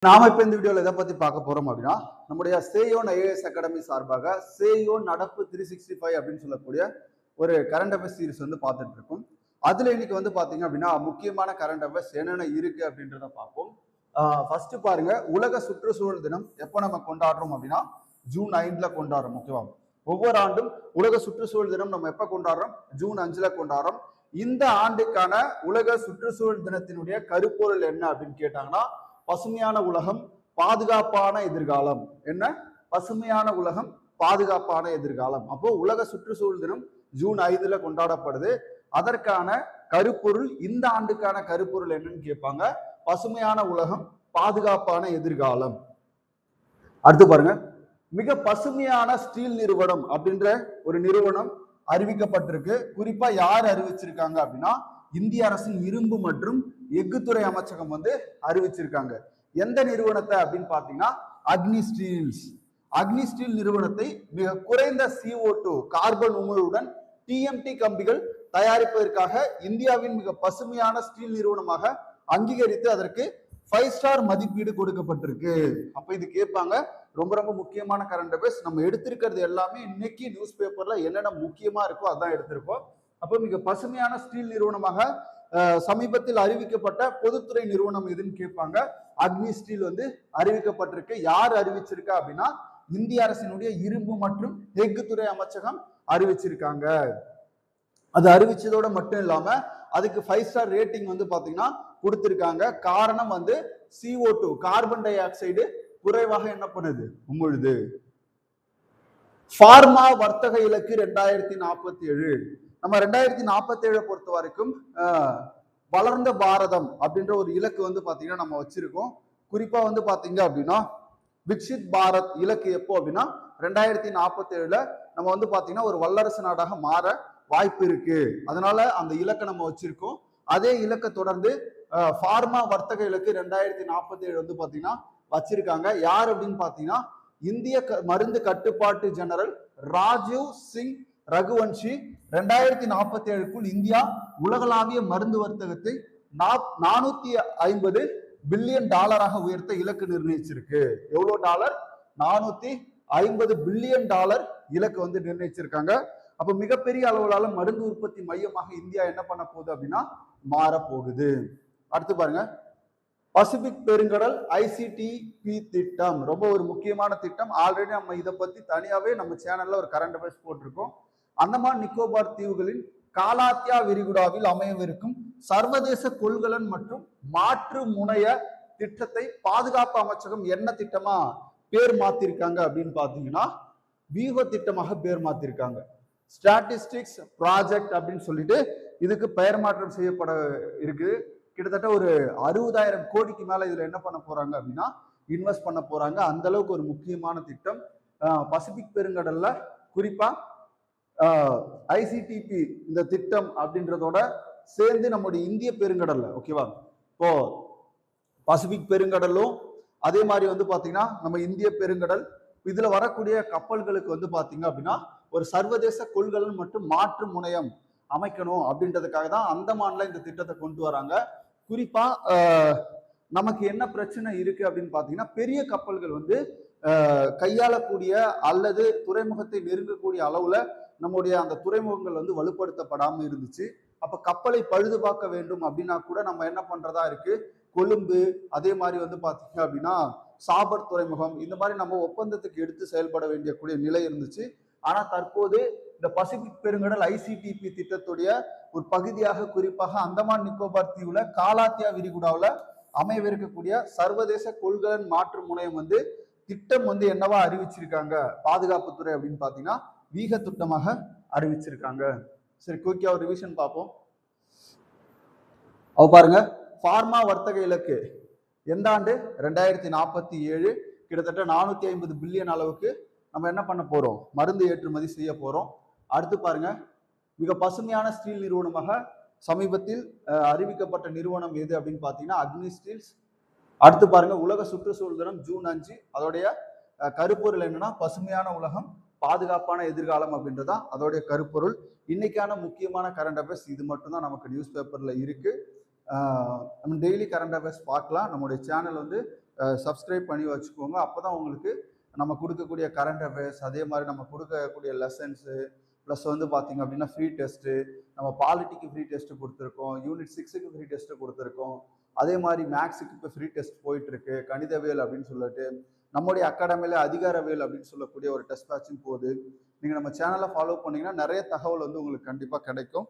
நாம இப்ப இந்த வீடியோல எதை பத்தி பார்க்க போறோம் அப்படின்னா நம்முடைய சேயோன் ஐஏஎஸ் அகாடமி சார்பாக சேயோன் நடப்பு 365 அப்படின்னு சொல்லக்கூடிய ஒரு கரண்ட் அஃபேர்ஸ் சீரிஸ் வந்து பார்த்துட்டு இருக்கோம். அதுல இன்னைக்கு வந்து பாத்தீங்க அப்படின்னா முக்கியமான கரண்ட் அஃபேர்ஸ் என்னென்ன இருக்கு அப்படின்றத பார்ப்போம். ஃபர்ஸ்ட் பாருங்க, உலக சுற்றுச்சூழல் தினம் எப்போ நம்ம கொண்டாடுறோம் அப்படின்னா ஜூன் 5ல கொண்டாடுறோம். ஓகேவா? ஒவ்வொரு ஆண்டும் உலக சுற்றுச்சூழல் தினம் நம்ம எப்ப கொண்டாடுறோம்? ஜூன் 5ல கொண்டாடுறோம். இந்த ஆண்டுக்கான உலக சுற்றுச்சூழல் தினத்தினுடைய கருப்பொருள் என்ன அப்படின்னு கேட்டாங்கன்னா பசுமையான உலகம், பாதுகாப்பான எதிர்காலம். என்ன? பசுமையான உலகம், பாதுகாப்பான எதிர்காலம். அப்போ உலக சுற்றுச்சூழல் தினம் ஜூன் 5ல கொண்டாடப்படுது. அதற்கான கருப்பொருள், இந்த ஆண்டுக்கான கருப்பொருள் என்னன்னு கேட்பாங்க. பசுமையான உலகம், பாதுகாப்பான எதிர்காலம். அடுத்து பாருங்க, மிக பசுமையான ஸ்டீல் நிறுவனம் அப்படின்ற ஒரு நிறுவனம் அறிவிக்கப்பட்டிருக்கு. குறிப்பா யார் அறிவிச்சிருக்காங்க அப்படின்னா இந்திய அரசின் இரும்பு மற்றும் எஃகுத்துறை அமைச்சகம் வந்து அறிவிச்சிருக்காங்க. எந்த நிறுவனத்தை அப்படின்னு பாத்தீங்கன்னா அக்னி ஸ்டீல்ஸ். அக்னி ஸ்டீல் நிறுவனத்தை மிக குறைந்த CO2 கார்பன் உமிழ்வுடன் TMT கம்பிகள் தயாரிப்பதற்காக இந்தியாவின் மிக பசுமையான ஸ்டீல் நிறுவனமாக அங்கீகரித்து அதற்கு 5 ஸ்டார் மதிப்பீடு கொடுக்கப்பட்டிருக்கு. அப்ப இது கேட்பாங்க. ரொம்ப ரொம்ப முக்கியமான கரண்ட் அஃபேர்ஸ். நம்ம எடுத்திருக்கிறது எல்லாமே இன்னைக்கு நியூஸ் பேப்பர்ல என்னென்ன முக்கியமா இருக்கோ அதான் எடுத்திருக்கோம். அப்போ மிக பசுமையான ஸ்டீல் நிறுவனமாக சமீபத்தில் அறிவிக்கப்பட்ட பொதுத்துறை நிறுவனம் எதுன்னு கேட்பாங்க. அக்னி ஸ்டீல் வந்து அறிவிக்கப்பட்டிருக்கு. யார் அறிவிச்சிருக்கா அப்படின்னா இந்திய அரசினுடைய இரும்பு மற்றும் எஃகுத்துறை அமைச்சகம் அறிவிச்சிருக்காங்க. அது அறிவிச்சதோட மட்டும் இல்லாம அதுக்கு 5 ஸ்டார் ரேட்டிங் வந்து பாத்தீங்கன்னா கொடுத்திருக்காங்க. காரணம் வந்து CO2 கார்பன் டை ஆக்சைடு குறைவாக என்ன பண்ணுது? உமிழுது. பார்மா வர்த்தக இலக்கு 2047. நம்ம 2047 பொறுத்த வரைக்கும் வளர்ந்த பாரதம் அப்படின்ற ஒரு இலக்கு வந்து பாத்தீங்கன்னா நம்ம வச்சிருக்கோம். குறிப்பா வந்து பாத்தீங்க அப்படின்னா விக்ஷித் பாரத் இலக்கு எப்போ அப்படின்னா 2047 நம்ம வந்து பாத்தீங்கன்னா ஒரு வல்லரசு நாடாக மாற வாய்ப்பு இருக்கு. அதனால அந்த இலக்கை நம்ம வச்சிருக்கோம். அதே இலக்கை தொடர்ந்து பார்மா வர்த்தக இலக்கு 2047 வந்து பாத்தீங்கன்னா வச்சிருக்காங்க. யார் அப்படின்னு பாத்தீங்கன்னா இந்திய மருந்து கட்டுப்பாட்டு ஜெனரல் ராஜீவ் சிங் ரகுவன்ஷி 2047க்குள் இந்தியா உலகளாவிய மருந்து வர்த்தகத்தை 450 பில்லியன் டாலராக உயர்த்த இலக்கு நிர்ணயிச்சிருக்கு. எவ்வளவு டாலர்? 450 பில்லியன் டாலர் இலக்கு வந்து நிர்ணயிச்சிருக்காங்க. அப்ப மிகப்பெரிய அளவிலான மருந்து உற்பத்தி மையமாக இந்தியா என்ன பண்ண போகுது அப்படின்னா மாற போகுது. அடுத்து பாருங்க, பசிபிக் பெருங்கடல் ICTP திட்டம் ரொம்ப ஒரு முக்கியமான திட்டம். ஆல்ரெடி நம்ம இதை பத்தி தனியாவே நம்ம சேனல்ல ஒரு கரண்ட் அஃபேர்ஸ் போட்டிருக்கோம். அந்தமான் நிக்கோபார் தீவுகளின் காலாத்தியா விரிகுடாவில் அமையவிருக்கும் சர்வதேச கொள்கலன் மற்றும் மாற்று முனைய திட்டத்தை பாதுகாப்பு அமைச்சகம் என்ன திட்டமா பேர் மாத்திருக்காங்க அப்படின்னு பாத்தீங்கன்னா வியூக திட்டமாக பேர் மாத்திருக்காங்க. ஸ்டாட்டிஸ்டிக்ஸ் ப்ராஜெக்ட் அப்படின்னு சொல்லிட்டு இதுக்கு பெயர் மாற்றம் செய்யப்பட இருக்கு. கிட்டத்தட்ட ஒரு 60,000 கோடிக்கு மேல இதுல என்ன பண்ண போறாங்க அப்படின்னா இன்வெஸ்ட் பண்ண போறாங்க. அந்த அளவுக்கு ஒரு முக்கியமான திட்டம். பசிபிக் பெருங்கடல்ல குறிப்பா ICTP இந்த திட்டம் அப்படின்றதோட சேர்ந்து நம்முடைய இந்திய பெருங்கடல்ல, ஓகேவா, இப்போ பசிபிக் பெருங்கடலும் அதே மாதிரி வந்து பாத்தீங்கன்னா நம்ம இந்திய பெருங்கடல் இதுல வரக்கூடிய கப்பல்களுக்கு வந்து பாத்தீங்க அப்படின்னா ஒரு சர்வதேச கொள்கலன் மற்றும் மாற்று முனையம் அமைக்கணும் அப்படின்றதுக்காக தான் அந்தமான்ல இந்த திட்டத்தை கொண்டு வராங்க. குறிப்பா நமக்கு என்ன பிரச்சனை இருக்கு அப்படின்னு பாத்தீங்கன்னா பெரிய கப்பல்கள் வந்து கையாளக்கூடிய அல்லது துறைமுகத்தை நெருங்கக்கூடிய அளவுல நம்முடைய அந்த துறைமுகங்கள் வந்து வலுப்படுத்தப்படாம இருந்துச்சு. அப்ப கப்பலை பழுது பார்க்க வேண்டும் அப்படின்னா கூட நம்ம என்ன பண்றதா இருக்கு, கொழும்பு அதே மாதிரி வந்து பாத்தீங்க அப்படின்னா சாபர் துறைமுகம் இந்த மாதிரி நம்ம ஒப்பந்தத்துக்கு எடுத்து செயல்பட வேண்டிய கூடிய நிலை இருந்துச்சு. ஆனா தற்போது இந்த பசிபிக் பெருங்கடல் ICTP திட்டத்துடைய ஒரு பகுதியாக குறிப்பாக அந்தமான் நிக்கோபார் தீவுல காலாத்தியா விரிகுடாவில் அமையவிருக்கக்கூடிய சர்வதேச கொள்கலன் மாற்று முனையம் வந்து திட்டம் வந்து என்னவா அறிவிச்சிருக்காங்க பாதுகாப்புத்துறை அப்படின்னு பாத்தீங்கன்னா வீக திட்டமாக அறிவிச்சிருக்காங்க. சரி, குயிக்கா ஒரு ரிவிஷன் பார்ப்போம். பாருங்க, பார்மா வர்த்தக இலக்கு எந்த ஆண்டு? 2047. கிட்டத்தட்ட 450 பில்லியன் அளவுக்கு நம்ம என்ன பண்ண போறோம்? மருந்து ஏற்றுமதி செய்ய போறோம். அடுத்து பாருங்க, மிக பசுமையான ஸ்டீல் நிறுவனமாக சமீபத்தில் அறிவிக்கப்பட்ட நிறுவனம் எது அப்படின்னு பாத்தீங்கன்னா அக்னி ஸ்டீல்ஸ். அடுத்து பாருங்க, உலக சுற்றுச்சூழல் தினம் ஜூன் 5. அதோடைய கருப்பொருள் என்னன்னா பசுமையான உலகம், பாதுகாப்பான எதிர்காலம் அப்படின்றதான் அதோடைய கருப்பொருள். இன்னைக்கான முக்கியமான கரண்ட் அஃபேர்ஸ் இது மட்டும்தான் நமக்கு நியூஸ் பேப்பர்ல இருக்கு. நம்ம டெய்லி கரண்ட் அஃபேர்ஸ் பார்க்கலாம். நம்முடைய சேனல் வந்து சப்ஸ்கிரைப் பண்ணி வச்சுக்கோங்க. அப்போ தான் உங்களுக்கு நம்ம கொடுக்கக்கூடிய கரண்ட் அஃபேர்ஸ், அதே மாதிரி நம்ம கொடுக்கக்கூடிய லெசன்ஸு, ப்ளஸ் வந்து பார்த்தீங்க அப்படின்னா ஃப்ரீ டெஸ்ட்டு, நம்ம பாலிட்டிக்கு ஃப்ரீ டெஸ்ட்டு கொடுத்துருக்கோம், யூனிட் 6க்கு ஃப்ரீ டெஸ்ட்டு கொடுத்துருக்கோம். அதே மாதிரி மேக்ஸுக்கு இப்போ ஃப்ரீ டெஸ்ட் போயிட்டுருக்கு, கணிதவியல் அப்படின்னு சொல்லிட்டு. நம்முடைய அகாடமியில் அதிகாரவியல் அப்படின்னு சொல்லக்கூடிய ஒரு டெஸ்ட் பேட்சும் போகுது. நீங்கள் நம்ம சேனலை ஃபாலோ பண்ணிங்கன்னா நிறைய தகவல் வந்து உங்களுக்கு கண்டிப்பாக கிடைக்கும்.